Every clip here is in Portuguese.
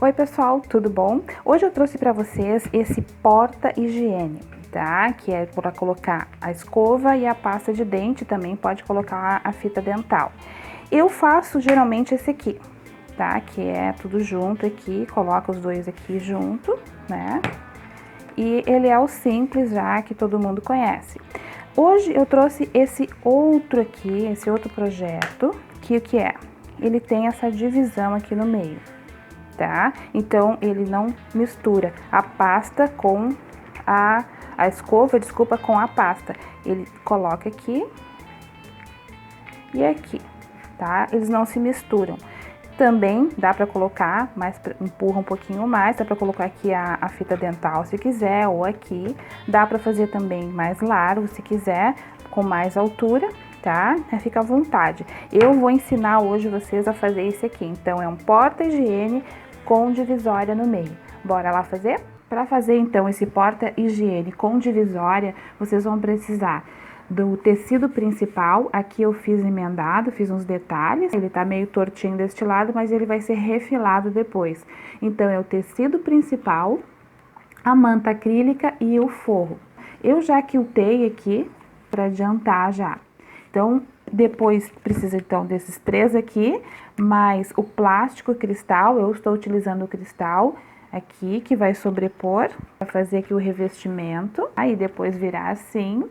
Oi pessoal, tudo bom? Hoje eu trouxe para vocês esse porta-higiene, tá? Que é para colocar a escova e a pasta de dente, também pode colocar a fita dental. Eu faço geralmente esse aqui, tá? Que é tudo junto aqui, coloca os dois aqui junto, né? E ele é o simples já, que todo mundo conhece. Hoje eu trouxe esse outro aqui, esse outro projeto, que o que é? Ele tem essa divisão aqui no meio, tá? Então, ele não mistura a pasta com a escova, desculpa, com a pasta. Ele coloca aqui e aqui, tá? Eles não se misturam. Também dá para colocar, mas empurra um pouquinho mais, dá para colocar aqui a fita dental se quiser, ou aqui. Dá para fazer também mais largo se quiser, com mais altura, tá? Fica à vontade. Eu vou ensinar hoje vocês a fazer esse aqui. Então, é um porta-higiene com divisória no meio. Bora lá fazer? Para fazer, então, esse porta-higiene com divisória, vocês vão precisar do tecido principal. Aqui eu fiz emendado, fiz uns detalhes, ele tá meio tortinho deste lado, mas ele vai ser refilado depois. Então, é o tecido principal, a manta acrílica e o forro. Eu já quiltei aqui para adiantar já. Então, depois precisa então desses três aqui, mais o plástico cristal. Eu estou utilizando o cristal aqui, que vai sobrepor, para fazer aqui o revestimento, aí depois virar assim.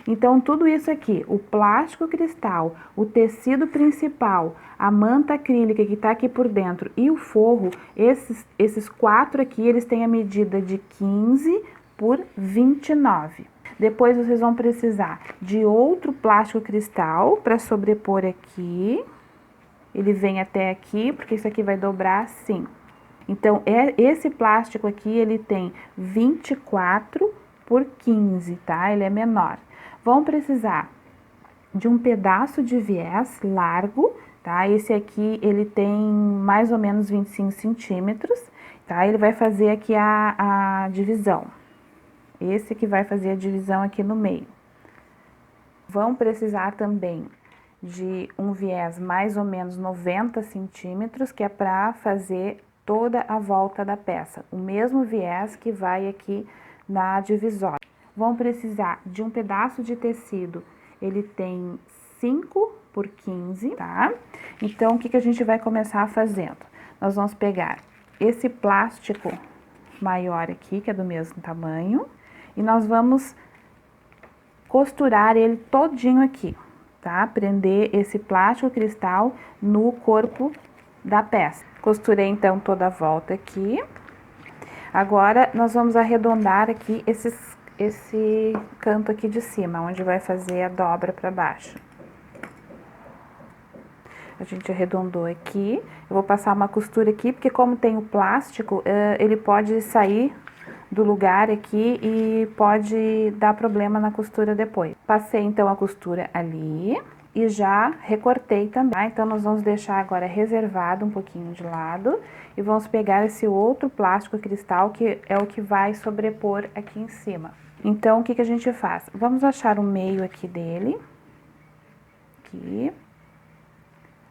Então, tudo isso aqui, o plástico cristal, o tecido principal, a manta acrílica que tá aqui por dentro e o forro, esses quatro aqui, eles têm a medida de 15 por 29. Depois, vocês vão precisar de outro plástico cristal para sobrepor aqui. Ele vem até aqui, porque isso aqui vai dobrar assim. Então, esse plástico aqui, ele tem 24 por 15, tá? Ele é menor. Vão precisar de um pedaço de viés largo, tá? Esse aqui, ele tem mais ou menos 25 centímetros, tá? Ele vai fazer aqui a divisão. Esse que vai fazer a divisão aqui no meio. Vão precisar também de um viés mais ou menos 90 centímetros, que é para fazer toda a volta da peça. O mesmo viés que vai aqui na divisória. Vão precisar de um pedaço de tecido, ele tem 5 por 15, tá? Então, o que a gente vai começar fazendo? Nós vamos pegar esse plástico maior aqui, que é do mesmo tamanho, e nós vamos costurar ele todinho aqui, tá? Prender esse plástico cristal no corpo da peça. Costurei então toda a volta aqui. Agora, nós vamos arredondar aqui esse canto aqui de cima, onde vai fazer a dobra para baixo. A gente arredondou aqui. Eu vou passar uma costura aqui, porque como tem o plástico, ele pode sair do lugar aqui e pode dar problema na costura depois. Passei então a costura ali e já recortei também, tá? Então, nós vamos deixar agora reservado um pouquinho de lado e vamos pegar esse outro plástico cristal, que é o que vai sobrepor aqui em cima. Então, o que a gente faz? Vamos achar o meio aqui dele, aqui,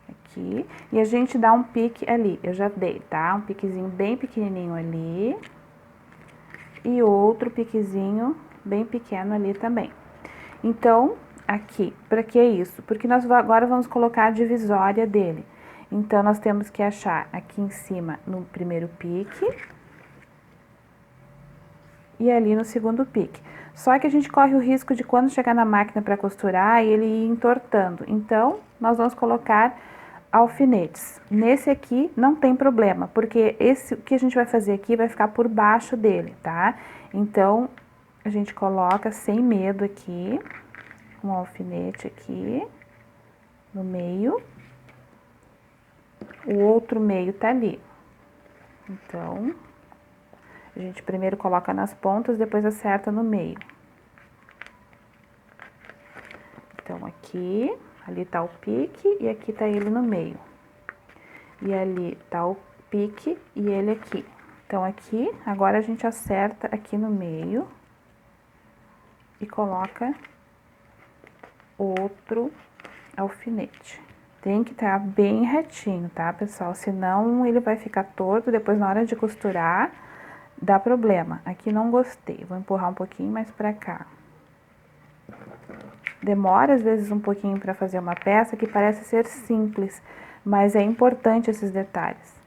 aqui, e a gente dá um pique ali. Eu já dei, tá? Um piquezinho bem pequenininho ali e outro piquezinho bem pequeno ali também. Então, aqui, para que isso? Porque nós agora vamos colocar a divisória dele. Então, nós temos que achar aqui em cima no primeiro pique e ali no segundo pique. Só que a gente corre o risco de quando chegar na máquina para costurar, ele ir entortando. Então, nós vamos colocar alfinetes. Nesse aqui não tem problema, porque o que a gente vai fazer aqui vai ficar por baixo dele, tá? Então, a gente coloca sem medo aqui um alfinete aqui no meio, o outro meio tá ali. Então, a gente primeiro coloca nas pontas, depois acerta no meio. Então, aqui, ali tá o pique e aqui tá ele no meio. E ali tá o pique e ele aqui. Então, aqui, agora a gente acerta aqui no meio e coloca outro alfinete, Tem que estar bem retinho, tá, pessoal? Senão ele vai ficar torto, depois na hora de costurar, dá problema. Aqui não gostei, vou empurrar um pouquinho mais pra cá. Demora às vezes um pouquinho para fazer uma peça que parece ser simples, mas é importante esses detalhes.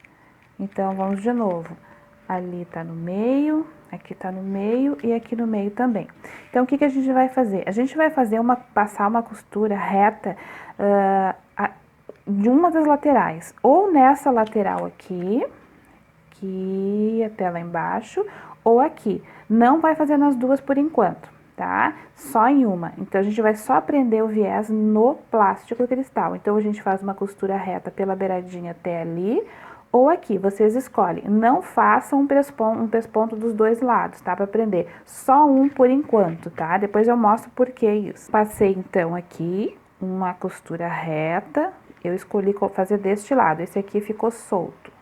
Então, vamos de novo. Ali tá no meio, aqui tá no meio e aqui no meio também. Então, o que que a gente vai fazer? A gente vai fazer passar uma costura reta de uma das laterais, ou nessa lateral aqui até lá embaixo, ou aqui. Não vai fazer nas duas por enquanto, tá? Só em uma. Então, a gente vai só prender o viés no plástico cristal. Então, a gente faz uma costura reta pela beiradinha até ali, ou aqui, vocês escolhem. Não façam um pesponto dos dois lados, tá? Pra prender. Só um por enquanto, tá? Depois eu mostro por que isso. Passei, então, aqui uma costura reta. Eu escolhi fazer deste lado. Esse aqui ficou solto,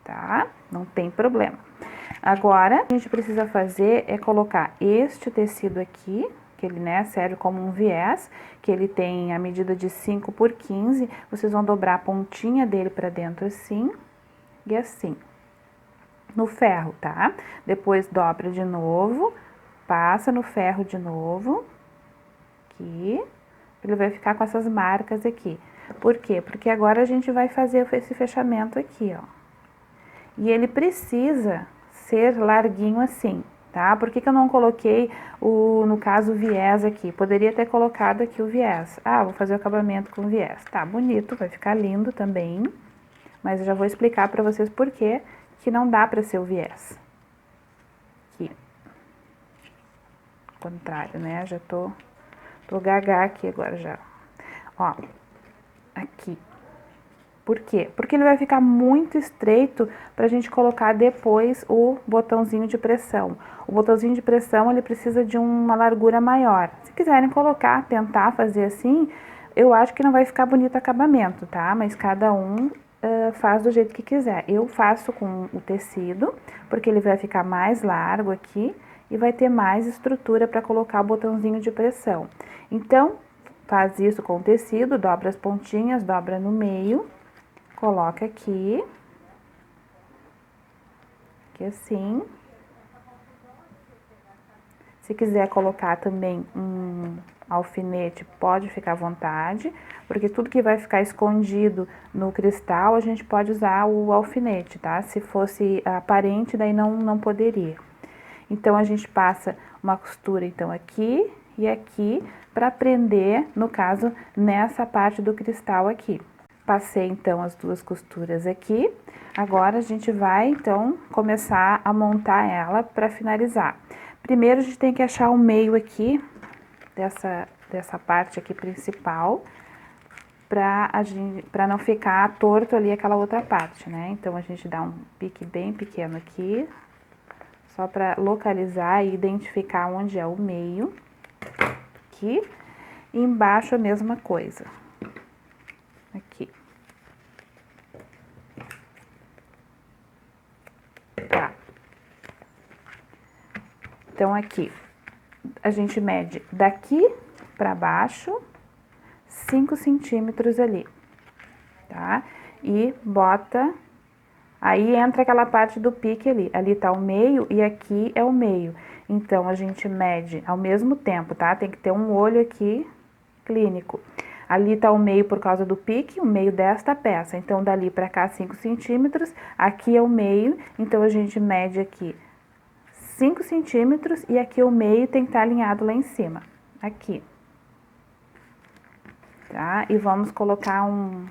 tá? Não tem problema. Agora, a gente precisa fazer é colocar este tecido aqui, que ele, né, serve como um viés, que ele tem a medida de 5 por 15. Vocês vão dobrar a pontinha dele pra dentro assim e assim, no ferro, tá? Depois dobra de novo, passa no ferro de novo, aqui, ele vai ficar com essas marcas aqui. Por quê? Porque agora a gente vai fazer esse fechamento aqui, ó. E ele precisa ser larguinho assim, tá? Por que que eu não coloquei no caso, o viés aqui? Poderia ter colocado aqui o viés. Ah, vou fazer o acabamento com viés. Tá, bonito, vai ficar lindo também. Mas eu já vou explicar pra vocês por que não dá pra ser o viés. Aqui. Contrário, né? Já tô gaga aqui agora já. Ó, aqui. Por quê? Porque ele vai ficar muito estreito pra gente colocar depois o botãozinho de pressão. O botãozinho de pressão, ele precisa de uma largura maior. Se quiserem colocar, tentar fazer assim, eu acho que não vai ficar bonito o acabamento, tá? Mas cada um faz do jeito que quiser. Eu faço com o tecido, porque ele vai ficar mais largo aqui e vai ter mais estrutura para colocar o botãozinho de pressão. Então, faz isso com o tecido, dobra as pontinhas, dobra no meio, coloca aqui assim. Se quiser colocar também um alfinete, pode ficar à vontade, porque tudo que vai ficar escondido no cristal, a gente pode usar o alfinete, tá? Se fosse aparente, daí não poderia. Então, a gente passa uma costura, então, aqui e aqui, para prender, no caso, nessa parte do cristal aqui. Passei, então, as duas costuras aqui. Agora, a gente vai, então, começar a montar ela para finalizar. Primeiro, a gente tem que achar o meio aqui, dessa parte aqui principal, para não ficar torto ali aquela outra parte, né? Então, a gente dá um pique bem pequeno aqui, só para localizar e identificar onde é o meio. Aqui. E embaixo a mesma coisa. Aqui. Tá. Então, aqui, a gente mede daqui pra baixo 5 centímetros ali, tá? E bota, aí entra aquela parte do pique ali. Ali tá o meio e aqui é o meio. Então, a gente mede ao mesmo tempo, tá? Tem que ter um olho aqui clínico. Ali tá o meio por causa do pique, o meio desta peça. Então, dali pra cá 5 centímetros, aqui é o meio, então a gente mede aqui 5 centímetros e aqui o meio tem que estar alinhado lá em cima, aqui. Tá? E vamos colocar um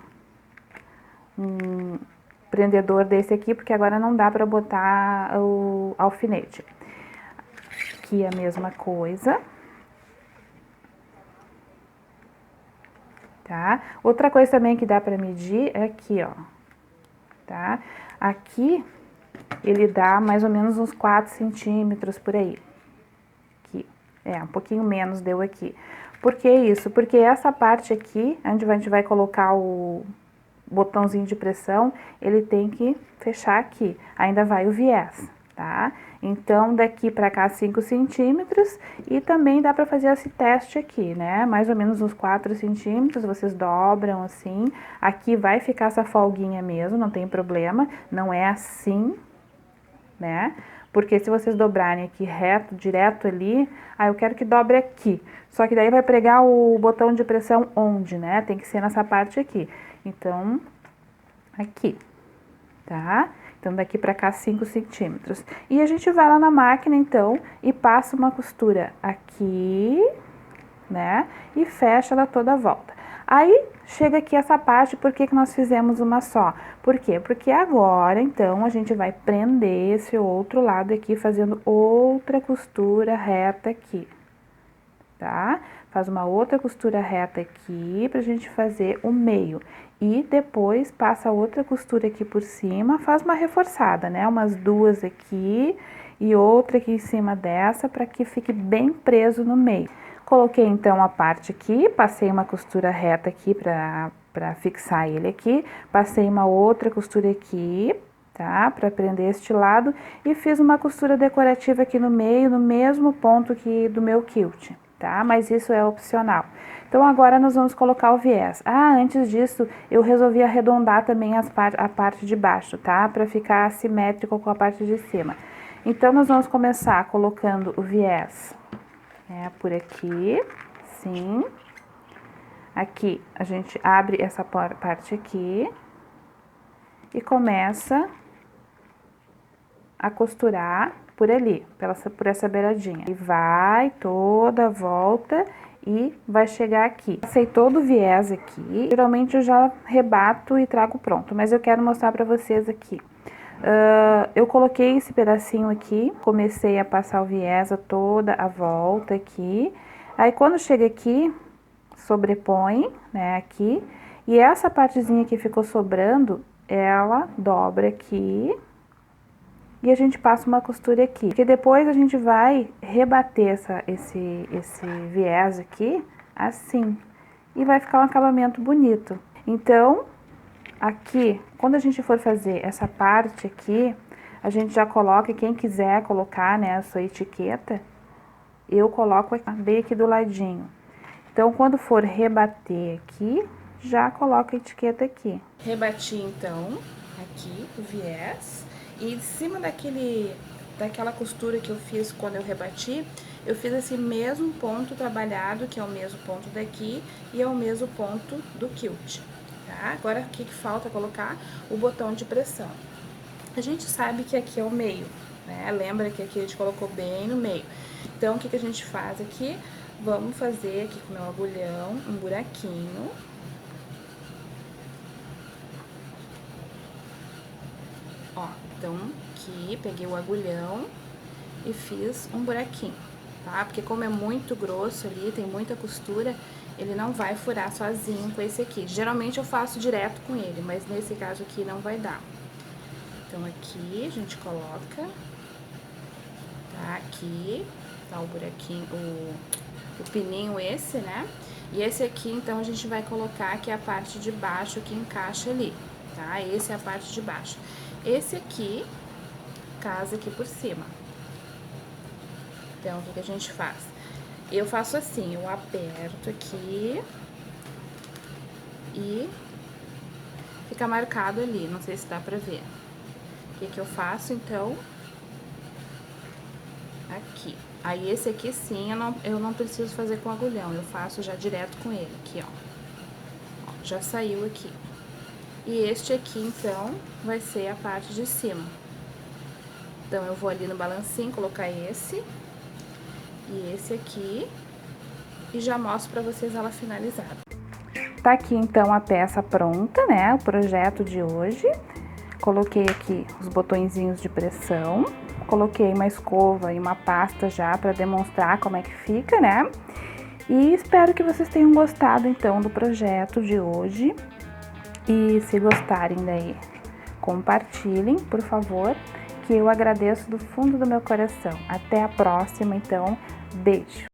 prendedor desse aqui, porque agora não dá pra botar o alfinete. Aqui a mesma coisa. Tá? Outra coisa também que dá pra medir é aqui, ó. Tá? Aqui, ele dá mais ou menos uns 4 centímetros por aí. Aqui. Um pouquinho menos deu aqui. Por que isso? Porque essa parte aqui, onde a gente vai colocar o botãozinho de pressão, ele tem que fechar aqui. Ainda vai o viés, tá? Então, daqui para cá 5 centímetros, e também dá para fazer esse teste aqui, né? Mais ou menos uns 4 centímetros, vocês dobram assim. Aqui vai ficar essa folguinha mesmo, não tem problema, não é assim, né? Porque se vocês dobrarem aqui reto, direto ali, eu quero que dobre aqui. Só que daí vai pregar o botão de pressão onde, né? Tem que ser nessa parte aqui. Então, aqui, tá? Então, daqui pra cá 5 centímetros. E a gente vai lá na máquina, então, e passa uma costura aqui, né? E fecha ela toda a volta. Aí, chega aqui essa parte, por que nós fizemos uma só? Por quê? Porque agora, então, a gente vai prender esse outro lado aqui, fazendo outra costura reta aqui, tá? Faz uma outra costura reta aqui, pra gente fazer o meio. E depois passa outra costura aqui por cima, faz uma reforçada, né? Umas 2 aqui e outra aqui em cima dessa, para que fique bem preso no meio. Coloquei então a parte aqui, passei uma costura reta aqui para fixar ele aqui, passei uma outra costura aqui, tá? Para prender este lado, e fiz uma costura decorativa aqui no meio, no mesmo ponto que do meu quilt, tá? Mas isso é opcional. Então, agora nós vamos colocar o viés. Antes disso, eu resolvi arredondar também a parte de baixo, tá? Para ficar simétrico com a parte de cima. Então, nós vamos começar colocando o viés, por aqui, sim. Aqui, a gente abre essa parte aqui e começa a costurar por ali, por essa beiradinha. E vai toda a volta e vai chegar aqui. Passei todo o viés aqui, geralmente eu já rebato e trago pronto, mas eu quero mostrar pra vocês aqui. Eu coloquei esse pedacinho aqui, comecei a passar o viés a toda a volta aqui. Aí, quando chega aqui, sobrepõe, né, aqui. E essa partezinha que ficou sobrando, ela dobra aqui. E a gente passa uma costura aqui. Porque depois a gente vai rebater esse viés aqui, assim. E vai ficar um acabamento bonito. Então, aqui, quando a gente for fazer essa parte aqui, a gente já coloca, quem quiser colocar, né, a sua etiqueta, eu coloco bem aqui do ladinho. Então, quando for rebater aqui, já coloca a etiqueta aqui. Rebati, então, aqui o viés, e em cima daquela costura que eu fiz quando eu rebati, eu fiz esse mesmo ponto trabalhado, que é o mesmo ponto daqui, e é o mesmo ponto do quilt. Tá? Agora, o que falta colocar? O botão de pressão. A gente sabe que aqui é o meio, né? Lembra que aqui a gente colocou bem no meio. Então, o que a gente faz aqui? Vamos fazer aqui com o meu agulhão um buraquinho. Ó, então, aqui, peguei o agulhão e fiz um buraquinho, tá? Porque como é muito grosso ali, tem muita costura, ele não vai furar sozinho com esse aqui. Geralmente eu faço direto com ele, mas nesse caso aqui não vai dar. Então, aqui a gente coloca, tá? Aqui tá o buraquinho, o pininho esse, né? E esse aqui, então, a gente vai colocar que é a parte de baixo que encaixa ali, tá? Esse é a parte de baixo. Esse aqui, casa aqui por cima. Então, o que a gente faz? Eu faço assim, eu aperto aqui e fica marcado ali, não sei se dá pra ver. O que eu faço, então? Aqui. Aí, esse aqui, sim, eu não preciso fazer com agulhão, eu faço já direto com ele, aqui, ó. Já saiu aqui. E este aqui, então, vai ser a parte de cima. Então, eu vou ali no balancinho, colocar esse e esse aqui, e já mostro pra vocês ela finalizada. Tá aqui, então, a peça pronta, né, o projeto de hoje. Coloquei aqui os botõezinhos de pressão, coloquei uma escova e uma pasta já pra demonstrar como é que fica, né? E espero que vocês tenham gostado, então, do projeto de hoje. E se gostarem daí, compartilhem, por favor, que eu agradeço do fundo do meu coração. Até a próxima, então, beijo!